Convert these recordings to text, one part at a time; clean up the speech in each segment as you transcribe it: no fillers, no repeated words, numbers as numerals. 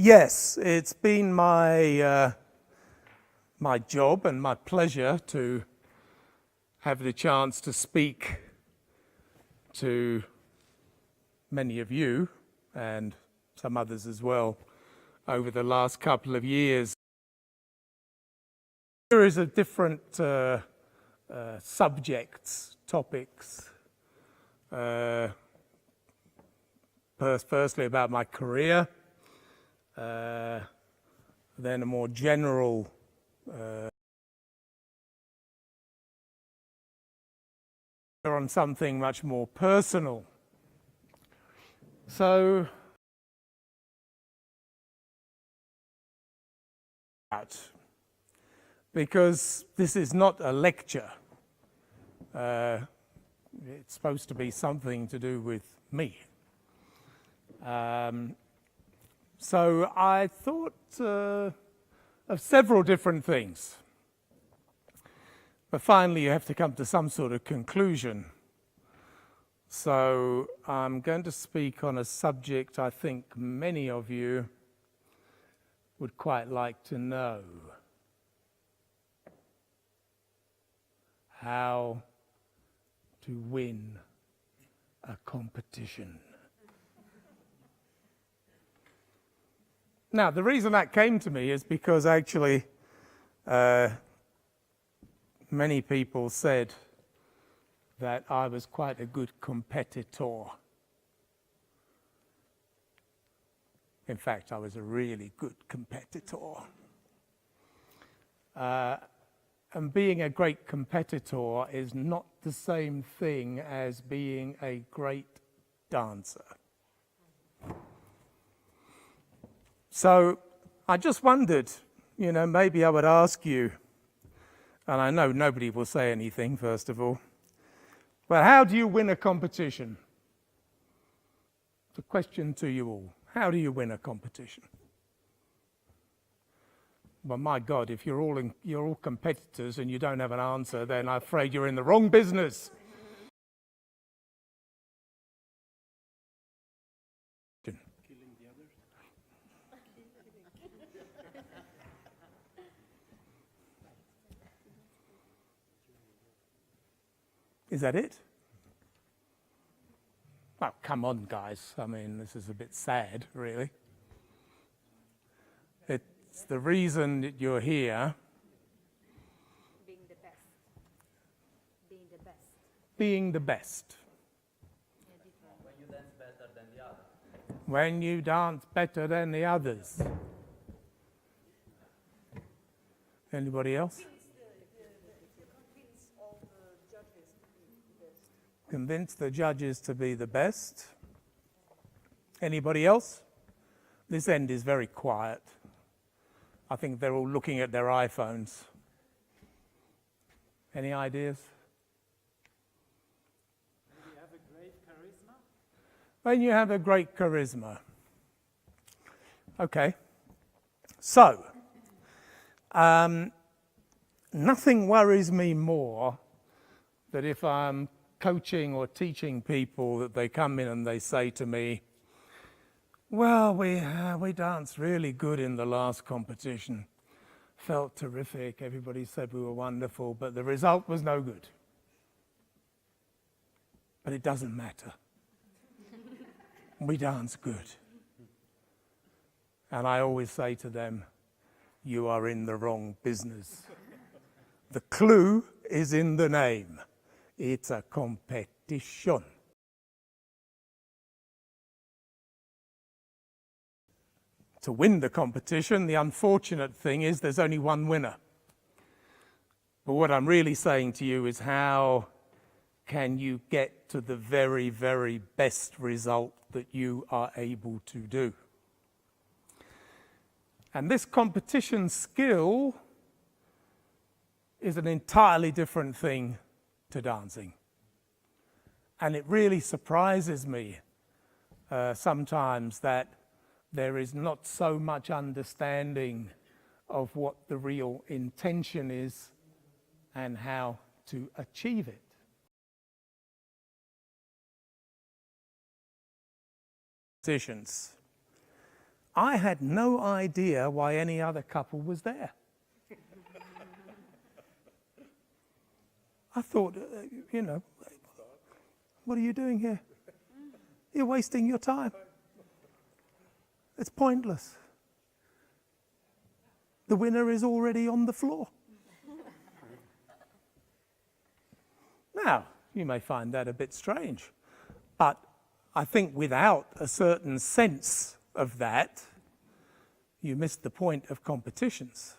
Yes, it's been my job and my pleasure to have the chance to speak to many of you and some others as well over the last couple of years. There is a different subjects, topics. Firstly about my career, then a more general on something much more personal. So, because this is not a lecture, it's supposed to be something to do with me. So I thought of several different things. But finally you have to come to some sort of conclusion. So I'm going to speak on a subject I think many of you would quite like to know. How to win a competition. Now, the reason that came to me is because actually many people said that I was quite a good competitor. In fact, I was a really good competitor. And being a great competitor is not the same thing as being a great dancer. So I just wondered, maybe I would ask you, and I know nobody will say anything, first of all, but how do you win a competition? It's a question to you all. How do you win a competition? Well, my God, if you're all competitors and you don't have an answer, then I'm afraid you're in the wrong business. Killing the others. Is that it? Oh, come on, guys. I mean, this is a bit sad, really. It's the reason that you're here. Being the best. Being the best. Being the best. When you dance better than the others. When you dance better than the others. Anybody else? Convince the judges to be the best. Anybody else? This end is very quiet. I think they're all looking at their iPhones. Any ideas? Maybe have a great charisma? When you have a great charisma. Okay. So, nothing worries me more than if I'm coaching or teaching people that they come in and they say to me, well, we danced really good in the last competition. Felt terrific. Everybody said we were wonderful, but the result was no good. But it doesn't matter. We danced good. And I always say to them, you are in the wrong business. The clue is in the name. It's a competition. To win the competition, the unfortunate thing is there's only one winner. But what I'm really saying to you is how can you get to the very, very best result that you are able to do? And this competition skill is an entirely different thing to dancing. And it really surprises me sometimes that there is not so much understanding of what the real intention is and how to achieve it. I had no idea why any other couple was there. I thought, you know, what are you doing here? You're wasting your time. It's pointless. The winner is already on the floor. Now, you may find that a bit strange, but I think without a certain sense of that, you miss the point of competitions.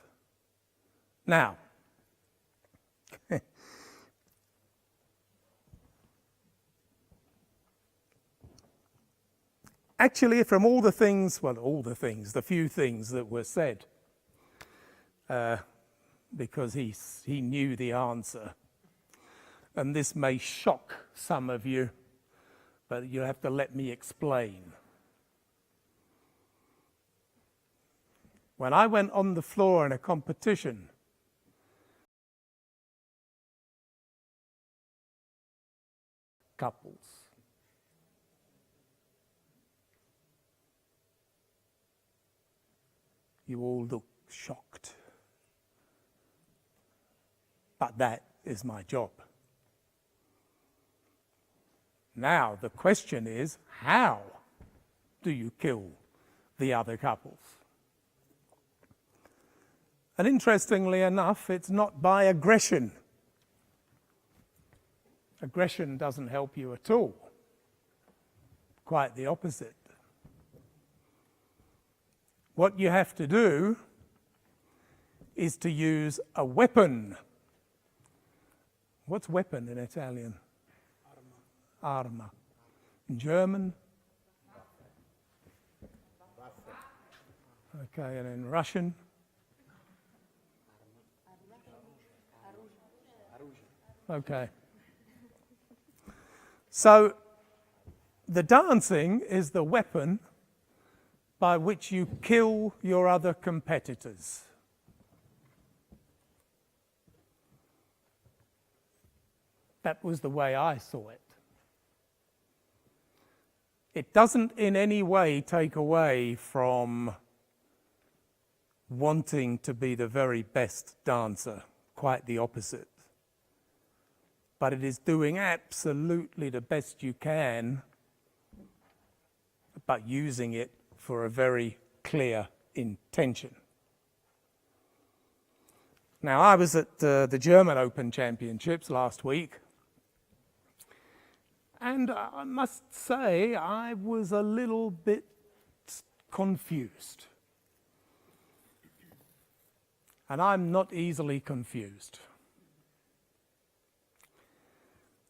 Now, actually, from all the things, well, all the things, the few things that were said, because he knew the answer, and this may shock some of you, but you have to let me explain. When I went on the floor in a competition, couples, you all look shocked. But that is my job. Now, the question is, how do you kill the other couples? And interestingly enough, it's not by aggression. Aggression doesn't help you at all. Quite the opposite. What you have to do is to use a weapon. What's weapon in Italian? Arma. In German? Okay, and in Russian? Okay. So, the dancing is the weapon by which you kill your other competitors. That was the way I saw it. It doesn't in any way take away from wanting to be the very best dancer, quite the opposite. But it is doing absolutely the best you can, but using it for a very clear intention. Now, I was at the German Open Championships last week, and I must say I was a little bit confused. And I'm not easily confused.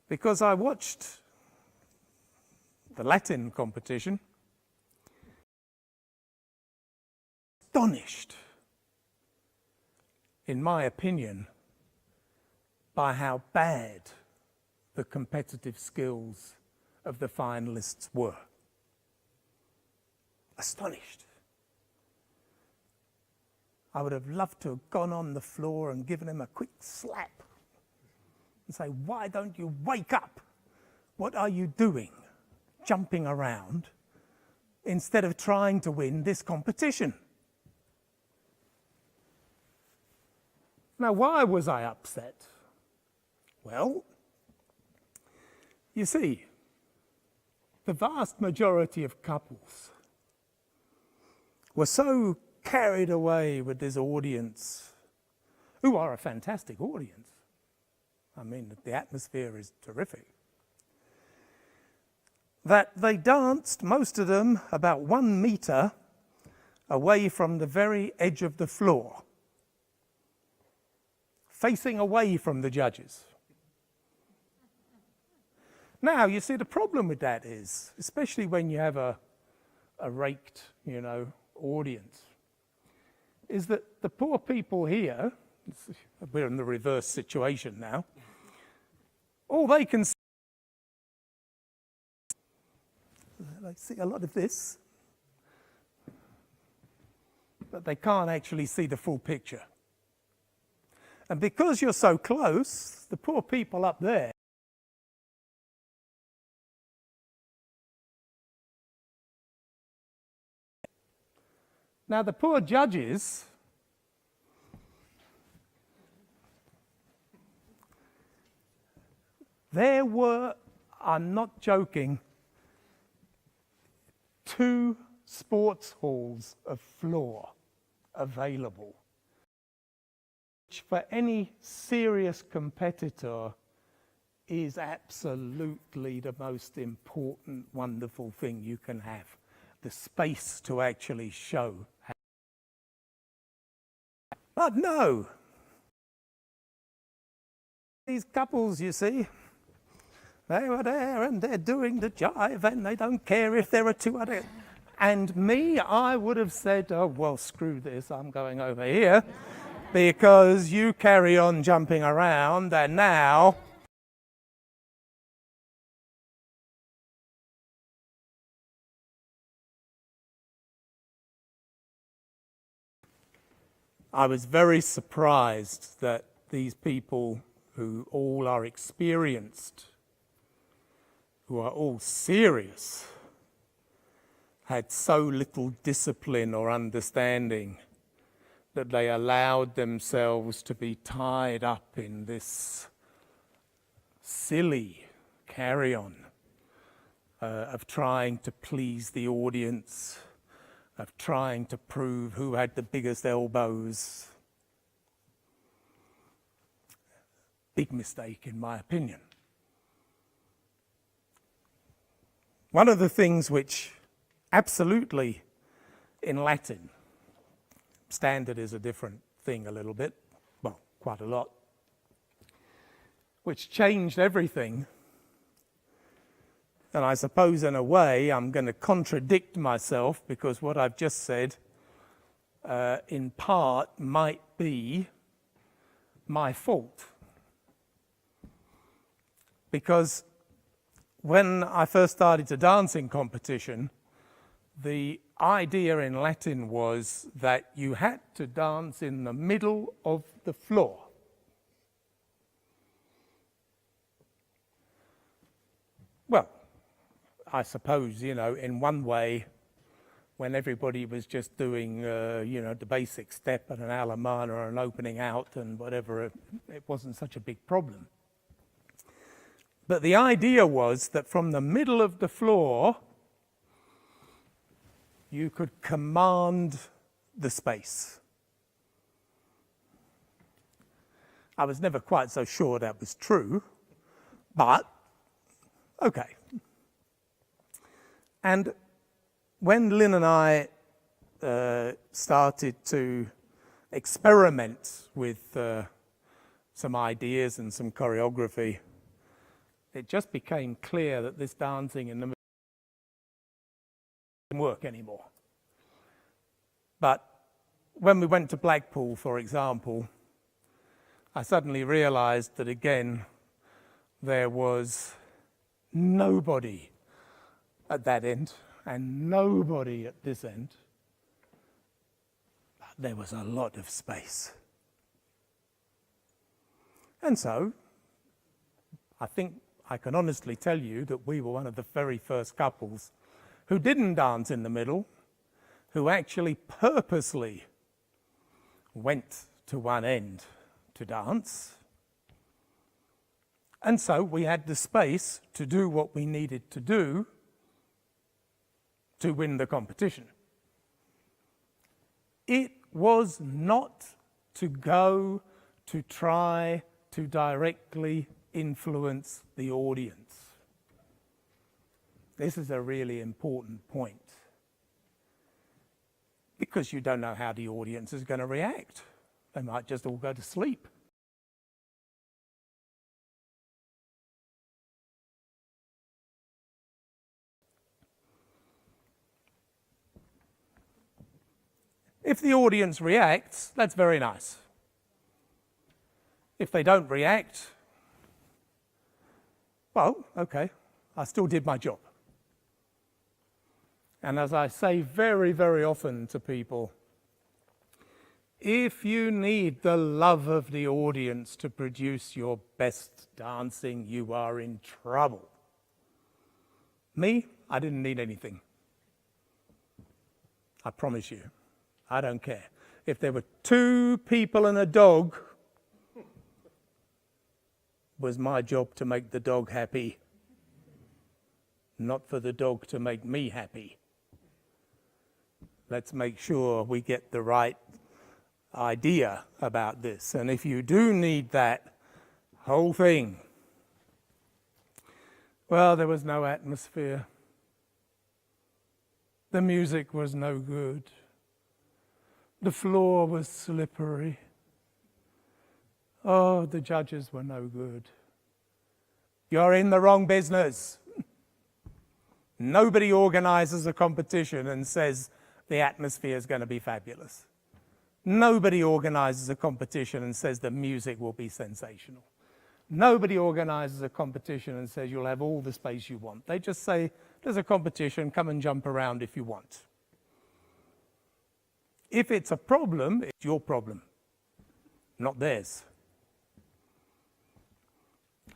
Because I watched the Latin competition, astonished, in my opinion, by how bad the competitive skills of the finalists were. Astonished. I would have loved to have gone on the floor and given him a quick slap and say, why don't you wake up? What are you doing? Jumping around instead of trying to win this competition. Now, why was I upset? Well, you see, the vast majority of couples were so carried away with this audience, who are a fantastic audience. I mean, the atmosphere is terrific. That they danced, most of them, about 1 meter away from the very edge of the floor, facing away from the judges. Now, you see, the problem with that is, especially when you have a raked, audience, is that the poor people here, we're in the reverse situation now, all they can see, they see a lot of this, but they can't actually see the full picture. And because you're so close, the poor people up there Now, the poor judges, there were, I'm not joking, 2 sports halls of floor available, which for any serious competitor is absolutely the most important, wonderful thing you can have. The space to actually show. But no, these couples, you see, they were there and they're doing the jive and they don't care if there are 2 other. And me, I would have said, oh, well, screw this, I'm going over here because you carry on jumping around and now I was very surprised that these people who all are experienced, who are all serious, had so little discipline or understanding that they allowed themselves to be tied up in this silly carry-on of trying to please the audience, of trying to prove who had the biggest elbows. Big mistake, in my opinion. One of the things which absolutely in Latin, standard is a different thing a little bit, well, quite a lot, which changed everything. And I suppose in a way I'm going to contradict myself because what I've just said in part might be my fault. Because when I first started to dance in competition, the idea in Latin was that you had to dance in the middle of the floor. Well, I suppose, you know, in one way, when everybody was just doing, you know, the basic step and an alemán or an opening out and whatever, it wasn't such a big problem. But the idea was that from the middle of the floor, you could command the space. I was never quite so sure that was true, but okay. And when Lynn and I started to experiment with some ideas and some choreography, it just became clear that this dancing in the middle didn't work anymore. But when we went to Blackpool, for example, I suddenly realized that again, there was nobody at that end and nobody at this end. But there was a lot of space. And so, I think I can honestly tell you that we were one of the very first couples who didn't dance in the middle, who actually purposely went to one end to dance. And so we had the space to do what we needed to do to win the competition. It was not to go to try to directly influence the audience. This is a really important point because you don't know how the audience is going to react. They might just all go to sleep. If the audience reacts, that's very nice. If they don't react, well, okay, I still did my job. And as I say very, very often to people, if you need the love of the audience to produce your best dancing, you are in trouble. Me, I didn't need anything. I promise you. I don't care. If there were 2 people and a dog, it was my job to make the dog happy, not for the dog to make me happy. Let's make sure we get the right idea about this. And if you do need that whole thing, well, there was no atmosphere. The music was no good. The floor was slippery. Oh, the judges were no good. You're in the wrong business. Nobody organizes a competition and says the atmosphere is going to be fabulous. Nobody organizes a competition and says the music will be sensational. Nobody organizes a competition and says you'll have all the space you want. They just say, there's a competition, come and jump around if you want. If it's a problem, it's your problem, not theirs.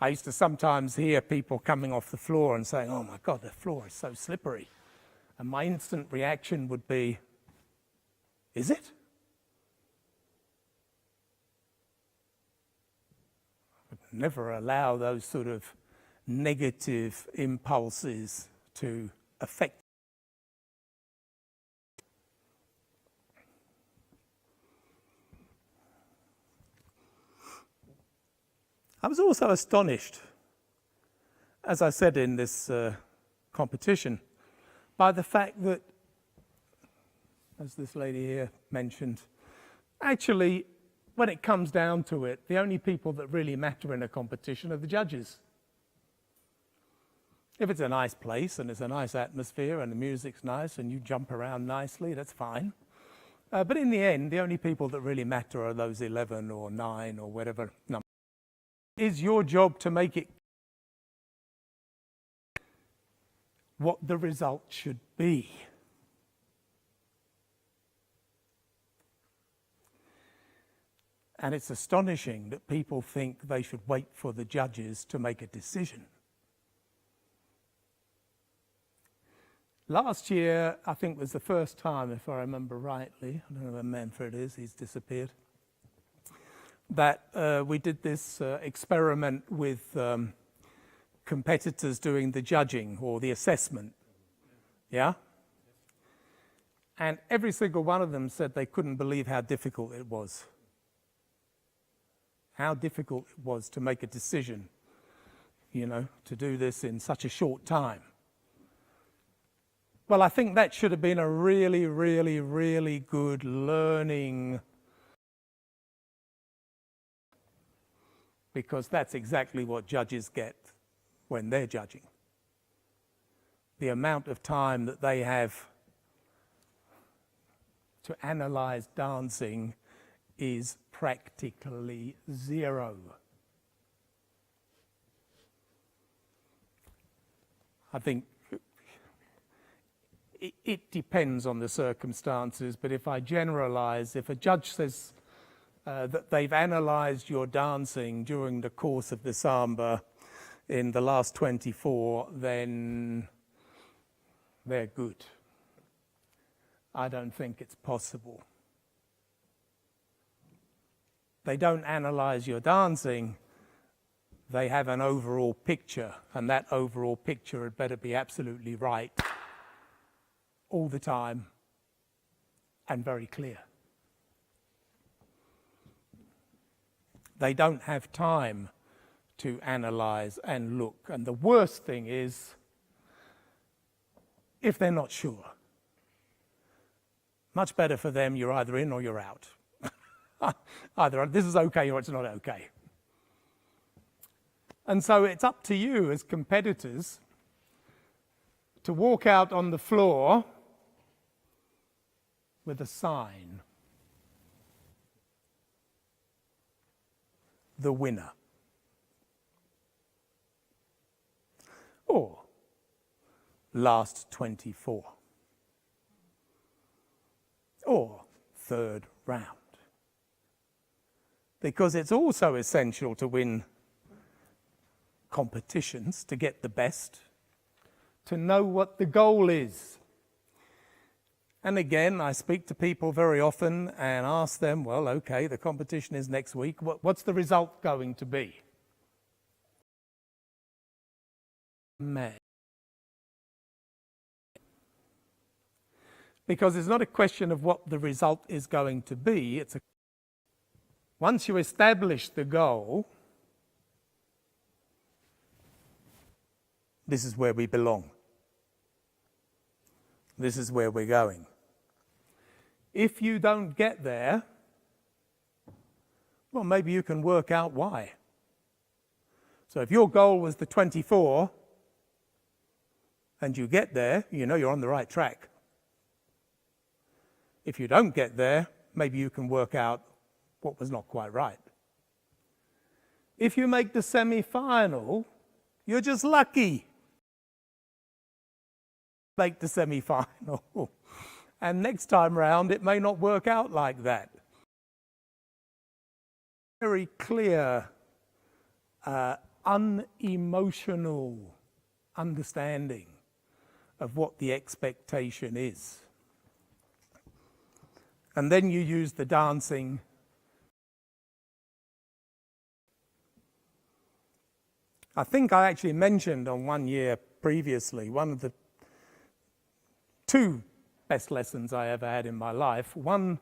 I used to sometimes hear people coming off the floor and saying, oh my God, the floor is so slippery. And my instant reaction would be, is it? I would never allow those sort of negative impulses to affect. I was also astonished, as I said in this competition, by the fact that, as this lady here mentioned, actually, when it comes down to it, the only people that really matter in a competition are the judges. If it's a nice place and it's a nice atmosphere and the music's nice and you jump around nicely, that's fine. But in the end, the only people that really matter are those 11 or 9 or whatever number. It's your job to make it what the result should be. And it's astonishing that people think they should wait for the judges to make a decision. Last year, I think, was the first time, if I remember rightly, I don't know where Manfred is, he's disappeared, that we did this experiment with competitors doing the judging or the assessment. Yeah? And every single one of them said they couldn't believe how difficult it was. How difficult it was to make a decision, you know, to do this in such a short time. Well, I think that should have been a really, really, really good learning, because that's exactly what judges get when they're judging. The amount of time that they have to analyze dancing is practically zero. I think it depends on the circumstances, but if I generalize, if a judge says that they've analyzed your dancing during the course of the samba in the last 24, then they're good. I don't think it's possible. They don't analyze your dancing, they have an overall picture, and that overall picture had better be absolutely right all the time and very clear. They don't have time to analyze and look, and the worst thing is if they're not sure. Much better for them, you're either in or you're out. Either this is okay or it's not okay. And so it's up to you as competitors to walk out on the floor with a sign. The winner. Or last 24. Or third round. Because it's also essential to win competitions, to get the best, to know what the goal is. And again, I speak to people very often and ask them, well, okay, the competition is next week. What's the result going to be? May. Because it's not a question of what the result is going to be. Once you establish the goal, this is where we belong. This is where we're going. If you don't get there, well, maybe you can work out why. So if your goal was the 24 and you get there, you know you're on the right track. If you don't get there, maybe you can work out what was not quite right. If you make the semi-final, you're just lucky. Make the semi-final. And next time round, it may not work out like that. Very clear, unemotional understanding of what the expectation is. And then you use the dancing. I think I actually mentioned on one year previously, one of the two best lessons I ever had in my life. One,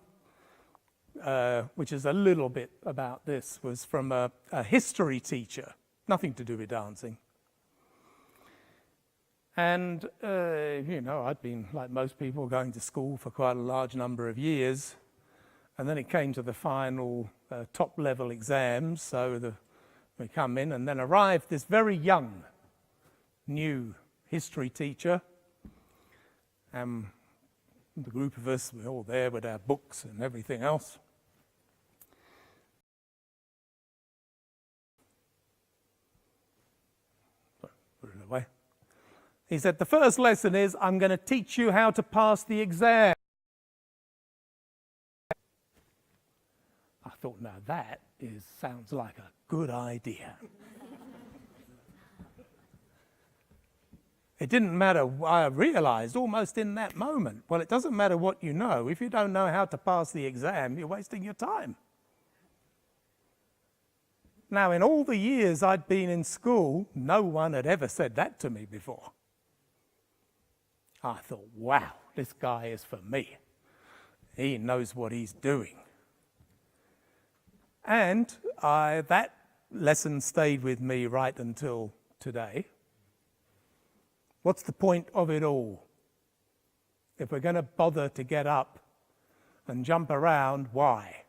which is a little bit about this, was from a history teacher, nothing to do with dancing. And, I'd been, like most people, going to school for quite a large number of years. And then it came to the final top-level exams. So we come in, and then arrived this very young, new history teacher. The group of us were all there with our books and everything else. Put it away. He said, the first lesson is, I'm going to teach you how to pass the exam. I thought, now that sounds like a good idea. It didn't matter, I realized almost in that moment, well, it doesn't matter what you know. If you don't know how to pass the exam, you're wasting your time. Now, in all the years I'd been in school, no one had ever said that to me before. I thought, wow, this guy is for me. He knows what he's doing. And that lesson stayed with me right until today. What's the point of it all? If we're going to bother to get up and jump around, why?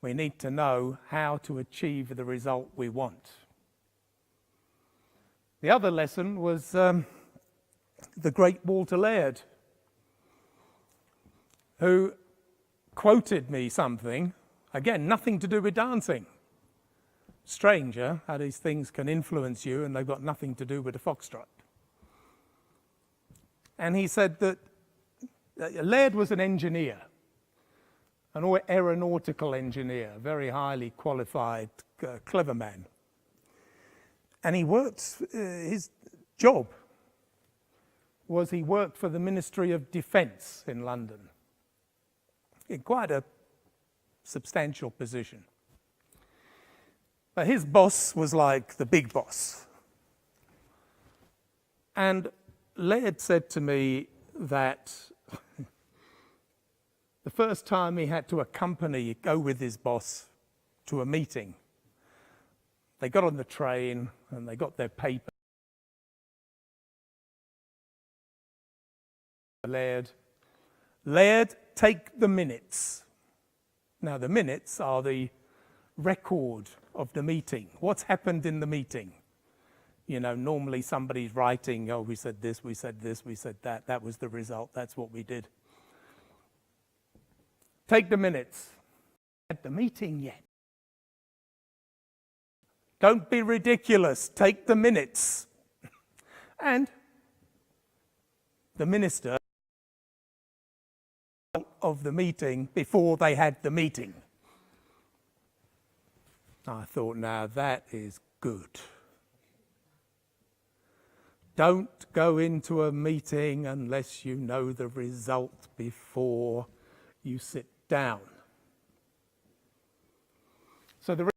We need to know how to achieve the result we want. The other lesson was the great Walter Laird, who quoted me something, again, nothing to do with dancing. Strange, huh? How these things can influence you and they've got nothing to do with the foxtrot. And he said that Laird was an engineer, an aeronautical engineer, very highly qualified, clever man. And he worked, his job was he worked for the Ministry of Defence in London, in quite a substantial position. But his boss was like the big boss. And Laird said to me that the first time he had to go with his boss to a meeting, they got on the train and they got their paper. Laird, take the minutes. Now the minutes are the record of the meeting. What's happened in the meeting? You know, normally somebody's writing, oh, we said this, we said this, we said that. That was the result. That's what we did. Take the minutes. At the meeting yet. Don't be ridiculous. Take the minutes. And the minister of the meeting before they had the meeting. I thought, now that is good. Don't go into a meeting unless you know the result before you sit down. So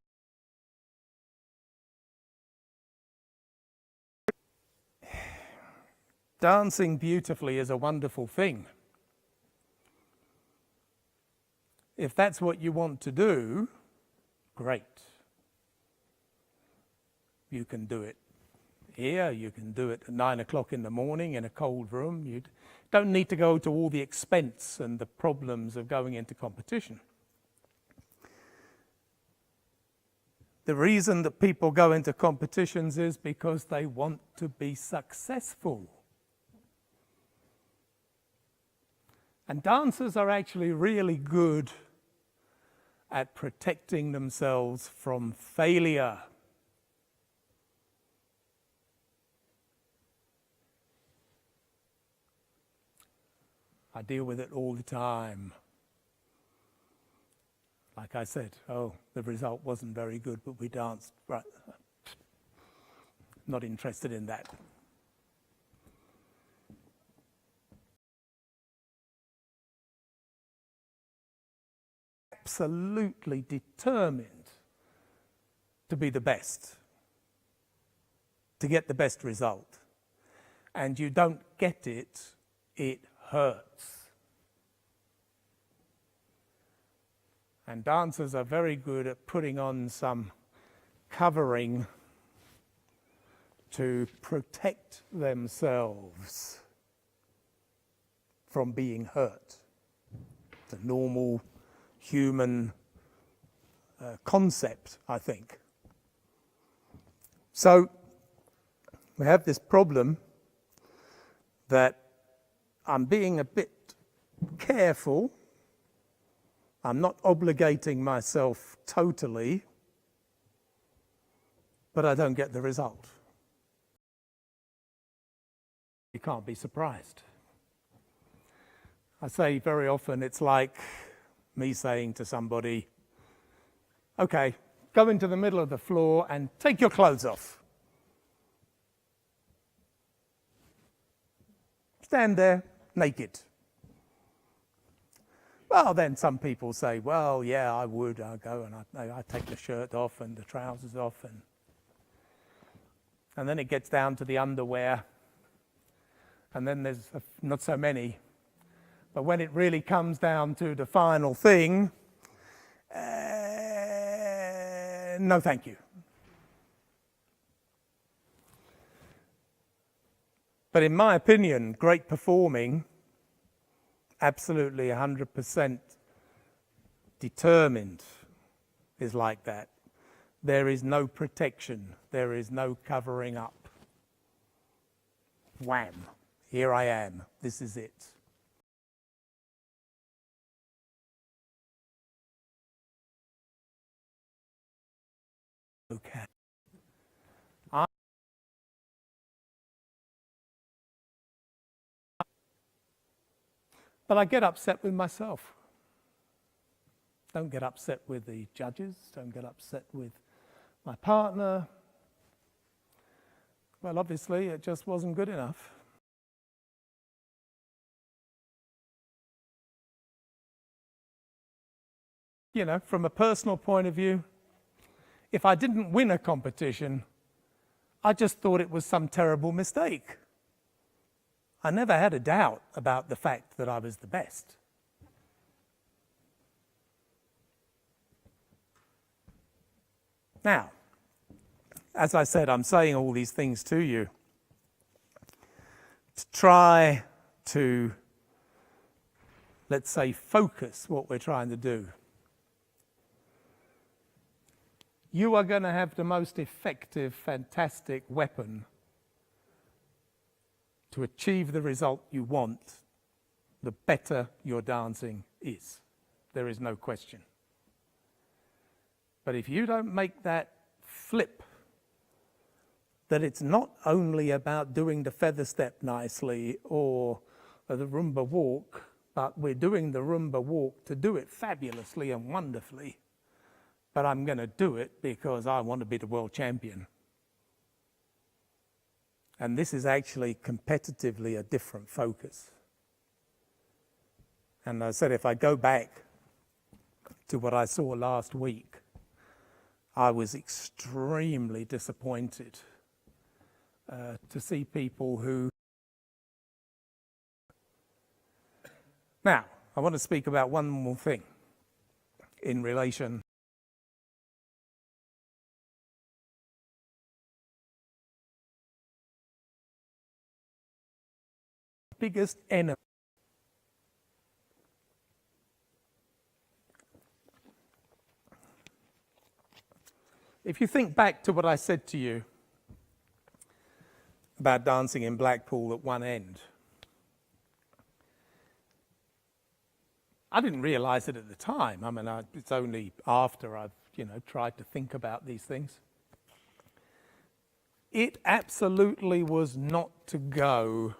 dancing beautifully is a wonderful thing. If that's what you want to do, great. You can do it here, you can do it at 9 o'clock in the morning in a cold room. You don't need to go to all the expense and the problems of going into competition. The reason that people go into competitions is because they want to be successful. And dancers are actually really good at protecting themselves from failure. I deal with it all the time. Like I said, oh, the result wasn't very good, but we danced. Right. Not interested in that. Absolutely determined to be the best, to get the best result. And you don't get it, it hurts. And dancers are very good at putting on some covering to protect themselves from being hurt. It's a normal human concept, I think. So we have this problem that I'm being a bit careful. I'm not obligating myself totally, but I don't get the result. You can't be surprised. I say very often it's like me saying to somebody, okay, go into the middle of the floor and take your clothes off. Stand there naked. Well, then some people say, well, yeah, I would. I'll go and I take the shirt off and the trousers off. And then it gets down to the underwear. And then there's not so many. But when it really comes down to the final thing, no thank you. But in my opinion, great performing, absolutely 100% determined, is like that. There is no protection. There is no covering up. Wham! Here I am. This is it. Okay. But I get upset with myself. Don't get upset with the judges. Don't get upset with my partner. Well, obviously, it just wasn't good enough. You know, from a personal point of view, if I didn't win a competition, I just thought it was some terrible mistake. I never had a doubt about the fact that I was the best. Now, as I said, I'm saying all these things to you to try to, let's say, focus what we're trying to do. You are going to have the most effective, fantastic weapon to achieve the result you want, the better your dancing is. There is no question. But if you don't make that flip, that it's not only about doing the feather step nicely or the rumba walk, but we're doing the rumba walk to do it fabulously and wonderfully, but I'm going to do it because I want to be the world champion. And this is actually competitively a different focus. And I said, if I go back to what I saw last week, I was extremely disappointed to see people who... Now, I want to speak about one more thing in relation biggest enemy. If you think back to what I said to you about dancing in Blackpool at one end, I didn't realize it at the time. I mean, it's only after I've, tried to think about these things. It absolutely was not to go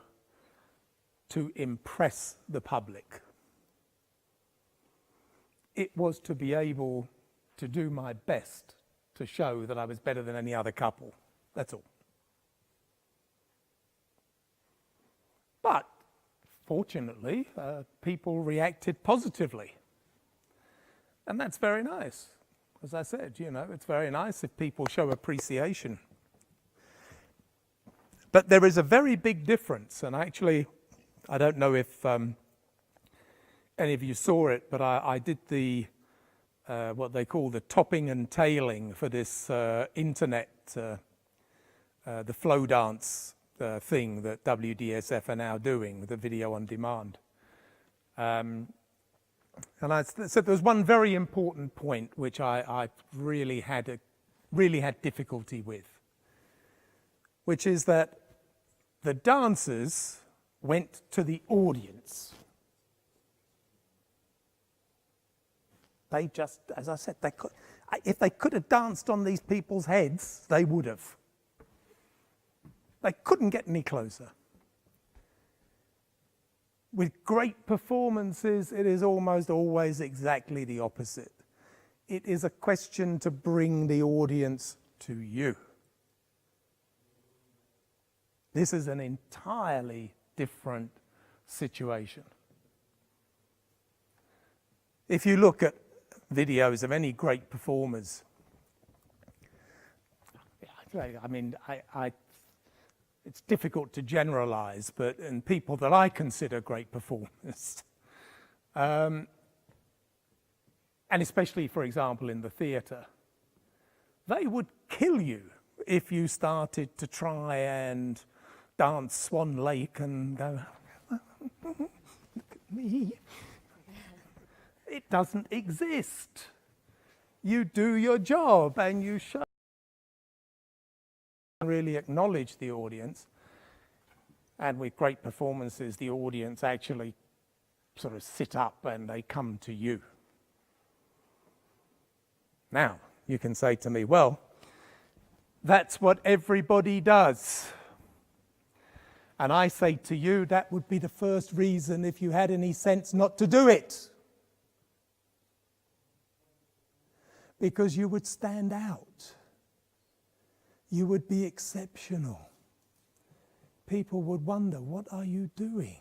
to impress the public. It was to be able to do my best to show that I was better than any other couple. That's all. But fortunately, people reacted positively. And that's very nice. As I said, it's very nice if people show appreciation. But there is a very big difference, and actually, I don't know if any of you saw it, but I did the what they call the topping and tailing for this internet, the flow dance thing that WDSF are now doing with the video on demand. And I said there was one very important point which I really had difficulty with, which is that the dancers went to the audience. They just, as I said, if they could have danced on these people's heads, they would have. They couldn't get any closer. With great performances, it is almost always exactly the opposite. It is a question to bring the audience to you. This is an entirely different situation. If you look at videos of any great performers, I mean, it's difficult to generalize, but in people that I consider great performers, and especially, for example, in the theatre, they would kill you if you started to try and dance Swan Lake and go, look at me. It doesn't exist. You do your job and you show. Really acknowledge the audience, and with great performances the audience actually sort of sit up and they come to you. Now you can say to me, well, that's what everybody does, and I say to you that would be the first reason, if you had any sense, not to do it, because you would stand out. You would be exceptional. People would wonder, what are you doing?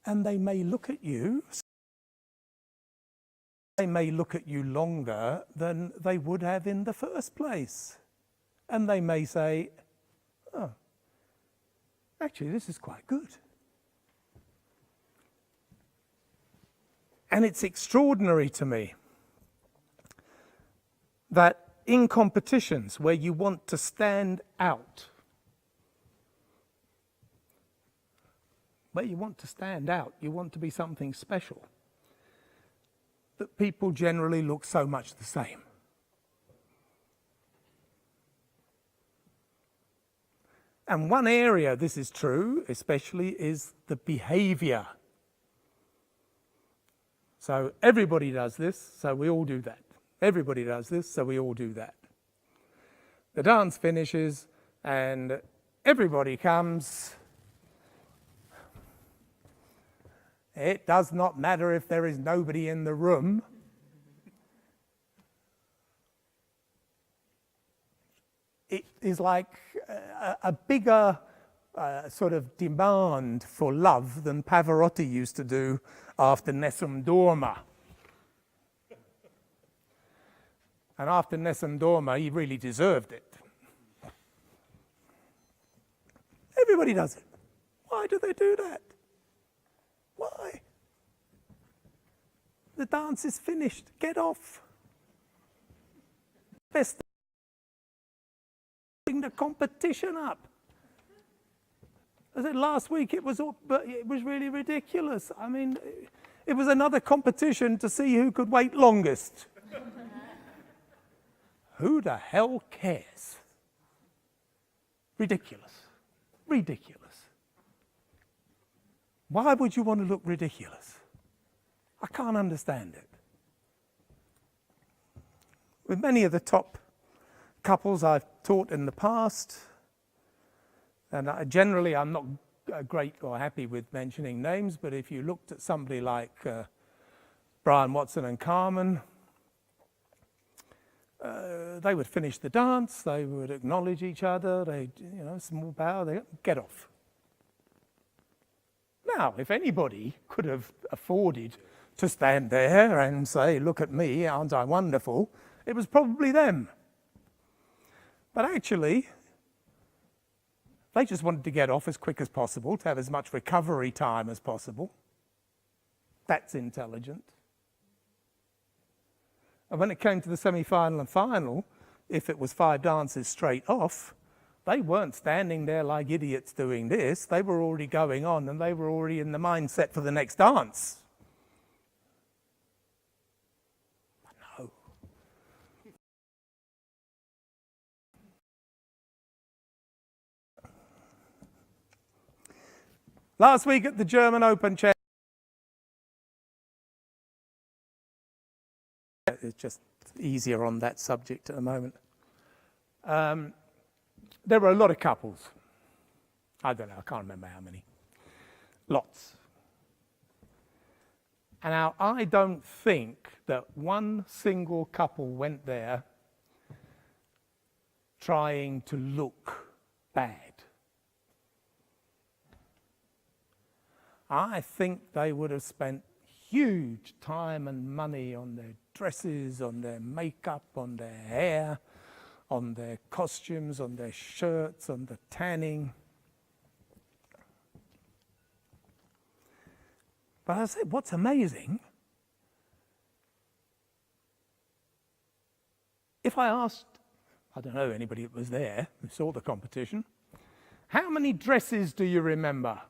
And they may look at you. They may look at you longer than they would have in the first place. And they may say, oh, actually, this is quite good. And it's extraordinary to me that in competitions where you want to stand out, you want to be something special, that people generally look so much the same. And one area this is true, especially, is the behavior. So everybody does this, so we all do that. Everybody does this, so we all do that. The dance finishes and everybody comes. It does not matter if there is nobody in the room. is like a bigger sort of demand for love than Pavarotti used to do after Nessun Dorma. And after Nessun Dorma, he really deserved it. Everybody does it. Why do they do that? Why? The dance is finished. Get off. They're starting the competition up. I said last week it was really ridiculous. I mean, it was another competition to see who could wait longest. Who the hell cares? Ridiculous. Ridiculous. Why would you want to look ridiculous? I can't understand it. With many of the top couples I've taught in the past, and generally I'm not great or happy with mentioning names, but if you looked at somebody like Brian Watson and Carmen, they would finish the dance, they would acknowledge each other, they, small bow, they get off. Now, if anybody could have afforded to stand there and say, look at me, aren't I wonderful, it was probably them. But actually, they just wanted to get off as quick as possible, to have as much recovery time as possible. That's intelligent. And when it came to the semi-final and final, if it was 5 dances straight off, they weren't standing there like idiots doing this. They were already going on, and they were already in the mindset for the next dance. No. Last week at the German Open chess, it's just easier on that subject at the moment. There were a lot of couples. I don't know, I can't remember how many. Lots. And now, I don't think that one single couple went there trying to look bad. I think they would have spent huge time and money on their dresses, on their makeup, on their hair, on their costumes, on their shirts, on the tanning. But I said, what's amazing, if I asked, I don't know anybody that was there who saw the competition, how many dresses do you remember?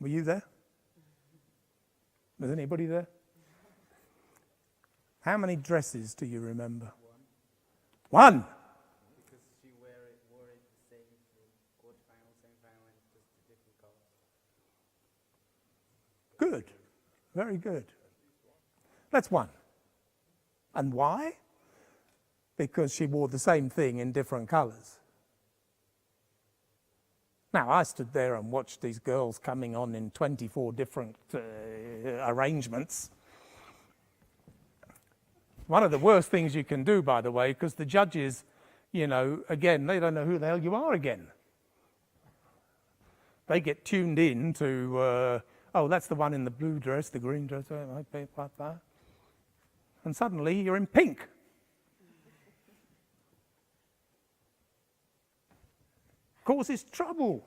Were you there? Was anybody there? How many dresses do you remember? One. Because she wore it the same for quarterfinal, semi-final, and just a different color. Good. Very good. That's one. And why? Because she wore the same thing in different colors. Now, I stood there and watched these girls coming on in 24 different arrangements. One of the worst things you can do, by the way, because the judges, again, they don't know who the hell you are again. They get tuned in to, oh, that's the one in the blue dress, the green dress, and suddenly you're in pink. Causes trouble.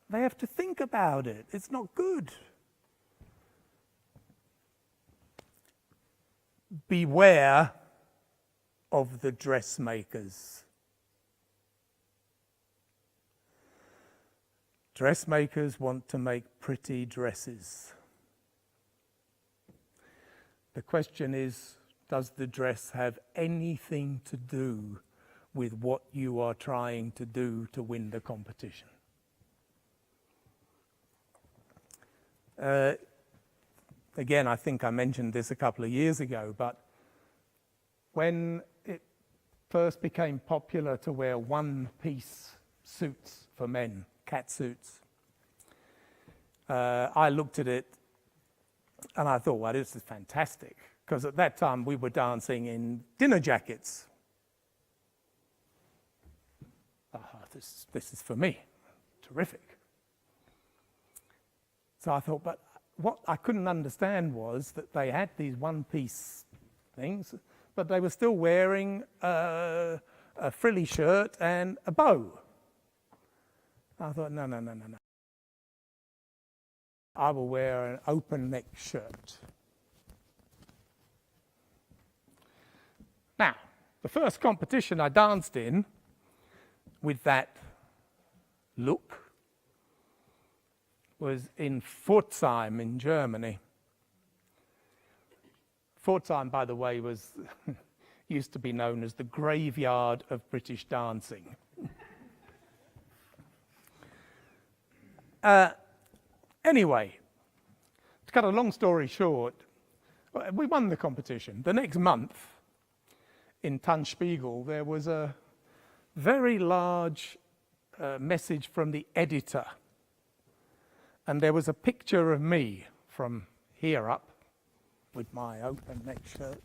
They have to think about it. It's not good. Beware of the dressmakers. Dressmakers want to make pretty dresses. The question is, does the dress have anything to do with what you are trying to do to win the competition? Again, I think I mentioned this a couple of years ago, but when it first became popular to wear one-piece suits for men, cat suits, I looked at it and I thought, well, this is fantastic. because at that time we were dancing in dinner jackets. This is for me. Terrific. So I thought, but what I couldn't understand was that they had these one-piece things, but they were still wearing a frilly shirt and a bow. I thought, no. I will wear an open neck shirt. Now, the first competition I danced in with that look was in Pforzheim in Germany. Pforzheim, by the way, was used to be known as the graveyard of British dancing. Anyway, to cut a long story short, we won the competition. The next month in Tanzspiegel, there was a very large message from the editor. And there was a picture of me from here up with my open neck shirt.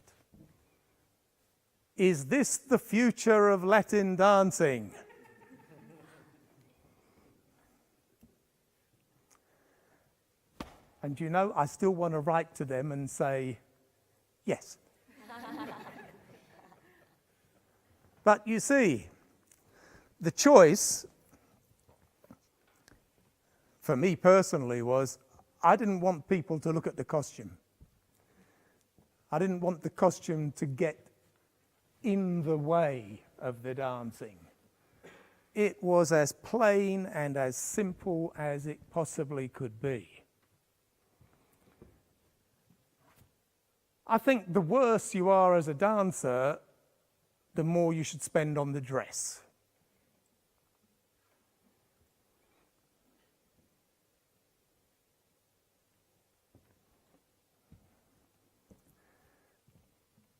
Is this the future of Latin dancing? And you know, I still want to write to them and say, yes. But you see, the choice for me personally was, I didn't want people to look at the costume. I didn't want the costume to get in the way of the dancing. It was as plain and as simple as it possibly could be. I think the worse you are as a dancer, the more you should spend on the dress.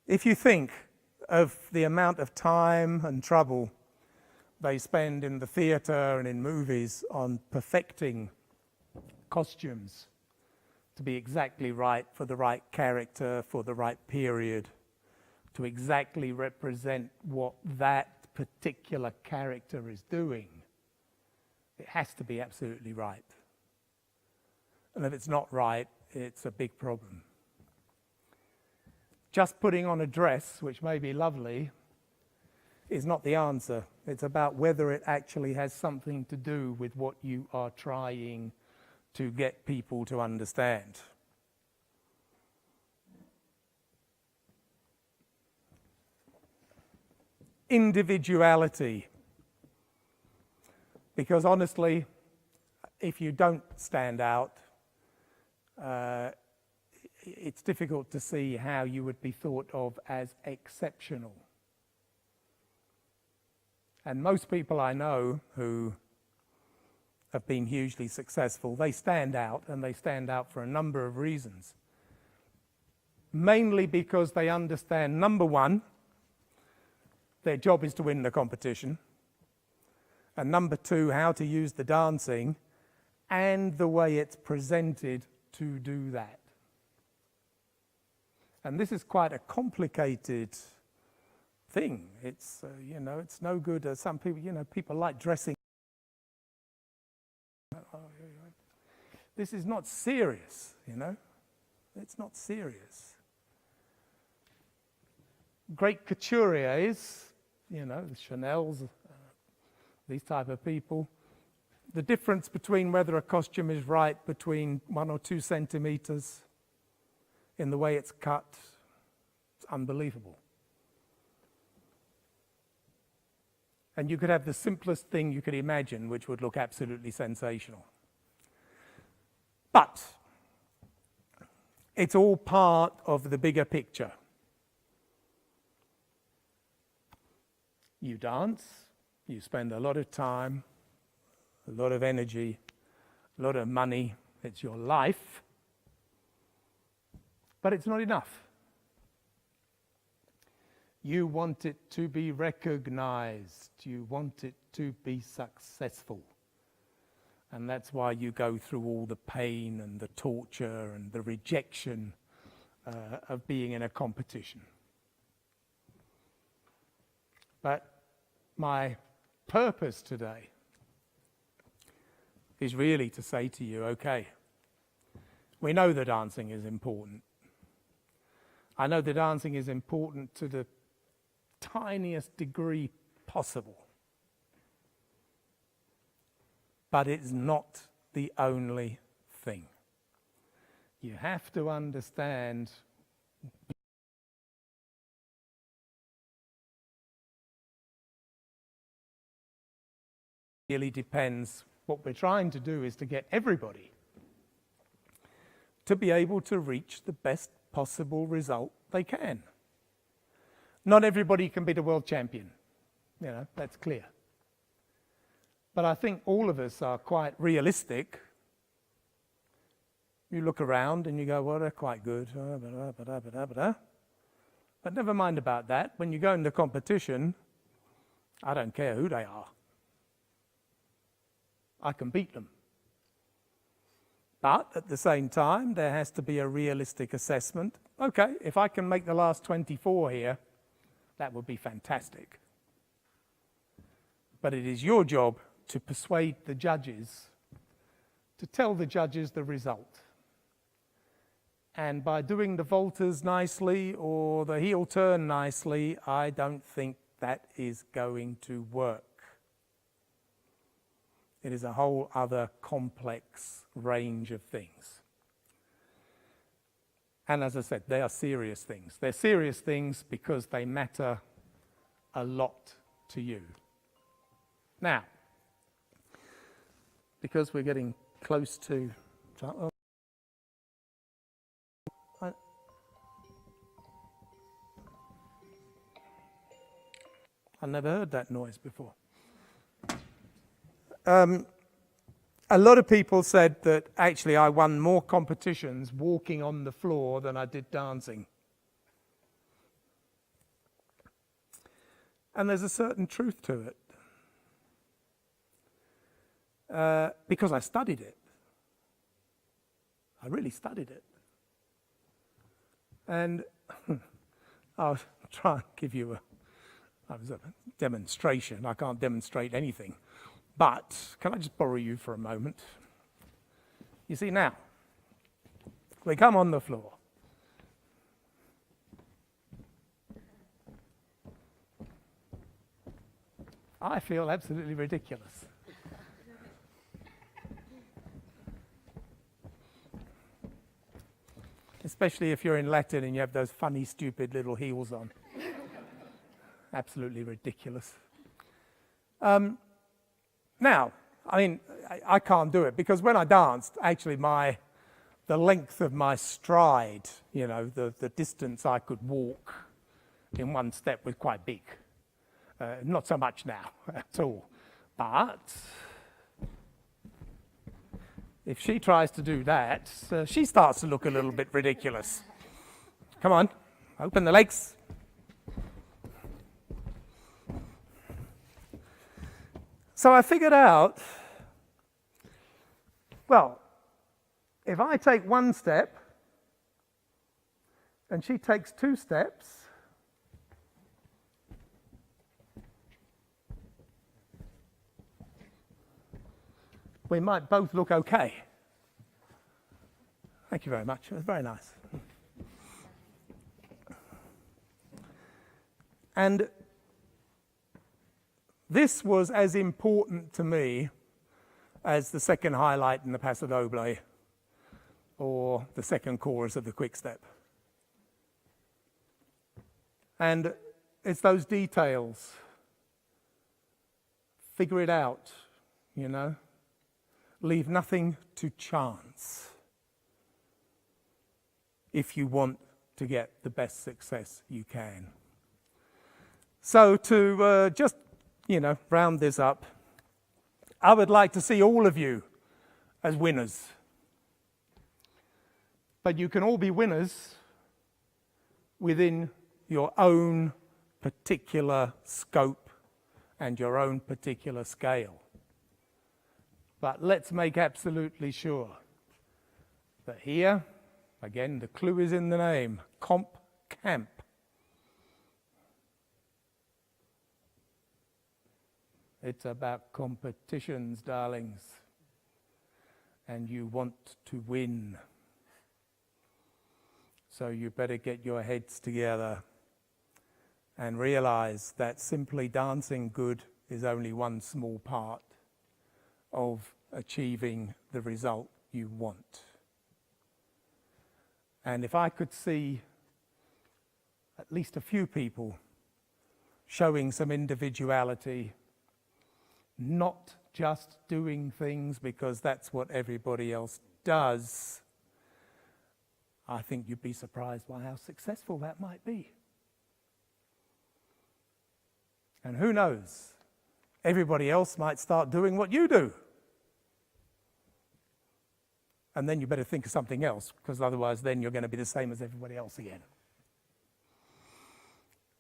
If you think of the amount of time and trouble they spend in the theatre and in movies on perfecting costumes to be exactly right for the right character, for the right period, to exactly represent what that particular character is doing, it has to be absolutely right. And if it's not right, it's a big problem. Just putting on a dress, which may be lovely, is not the answer. It's about whether it actually has something to do with what you are trying to get people to understand. Individuality. Because honestly, if you don't stand out, it's difficult to see how you would be thought of as exceptional. And most people I know who have been hugely successful, they stand out, and they stand out for a number of reasons. Mainly because they understand, number one, their job is to win the competition, and number two, how to use the dancing and the way it's presented to do that. And this is quite a complicated thing. It's, it's no good. Some people, people like dressing. This is not serious, It's not serious. Great couturiers, the Chanels, these type of people, the difference between whether a costume is right between 1 or 2 centimeters in the way it's cut, it's unbelievable. And you could have the simplest thing you could imagine, which would look absolutely sensational. But it's all part of the bigger picture. You dance, you spend a lot of time, a lot of energy, a lot of money. It's your life. But it's not enough. You want it to be recognized. You want it to be successful. And that's why you go through all the pain and the torture and the rejection of being in a competition. But my purpose today is really to say to you, okay, we know that dancing is important. I know that dancing is important to the tiniest degree possible. But it's not the only thing. You have to understand it really depends. What we're trying to do is to get everybody to be able to reach the best possible result they can. Not everybody can be the world champion, that's clear. But I think all of us are quite realistic. You look around and you go, well, they're quite good. But never mind about that. When you go into competition, I don't care who they are. I can beat them. But at the same time, there has to be a realistic assessment. Okay, if I can make the last 24 here, that would be fantastic. But it is your job to persuade the judges, to tell the judges the result. And by doing the voltas nicely or the heel turn nicely, I don't think that is going to work. It is a whole other complex range of things. And as I said, they are serious things. They're serious things because they matter a lot to you. Now, because we're getting close to... I never heard that noise before. A lot of people said that actually I won more competitions walking on the floor than I did dancing. And there's a certain truth to it. Because I studied it. I really studied it. And I'll try and give you a demonstration. I can't demonstrate anything. But can I just borrow you for a moment? You see now, we come on the floor. I feel absolutely ridiculous. Especially if you're in Latin and you have those funny, stupid little heels on. Absolutely ridiculous. Now, I mean, I can't do it because when I danced, actually the length of my stride, the distance I could walk in one step was quite big. Not so much now at all. But if she tries to do that, she starts to look a little bit ridiculous. Come on, open the legs. So I figured out, well, if I take one step and she takes 2 steps, we might both look okay. Thank you very much. It was very nice. And this was as important to me as the second highlight in the Paso Doble or the second chorus of the quick step. And it's those details. Figure it out, Leave nothing to chance if you want to get the best success you can. So to just round this up, I would like to see all of you as winners. But you can all be winners within your own particular scope and your own particular scale. But let's make absolutely sure that here Again, the clue is in the name, CompCamp. It's about competitions, darlings, and you want to win. So you better get your heads together and realize that simply dancing good is only one small part of achieving the result you want. And if I could see at least a few people showing some individuality, not just doing things because that's what everybody else does, I think you'd be surprised by how successful that might be. And who knows, everybody else might start doing what you do. And then you better think of something else, because otherwise then you're going to be the same as everybody else again.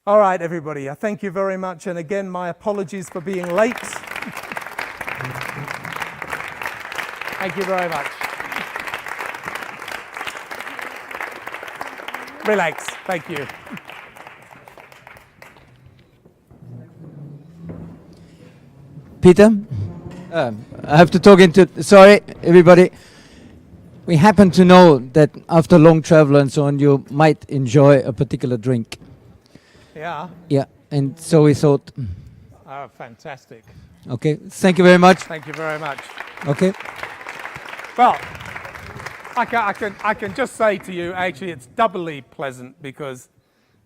All right, everybody, I thank you very much. And again, my apologies for being late. Thank you very much. Relax. Thank you. Peter, I have to talk into... Sorry, everybody. We happen to know that after long travel and so on, you might enjoy a particular drink. Yeah. Yeah, and so we thought... Oh, fantastic. Okay, thank you very much. Thank you very much. Okay. Well, I can just say to you, actually, it's doubly pleasant because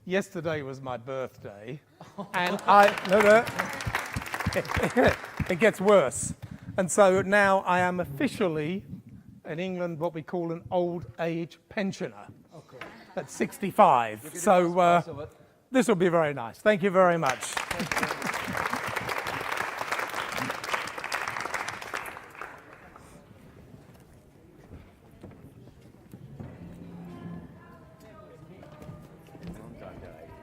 yesterday was my birthday, and it gets worse. And so now I am officially, in England, what we call an old age pensioner at 65. So this will be very nice. Thank you very much.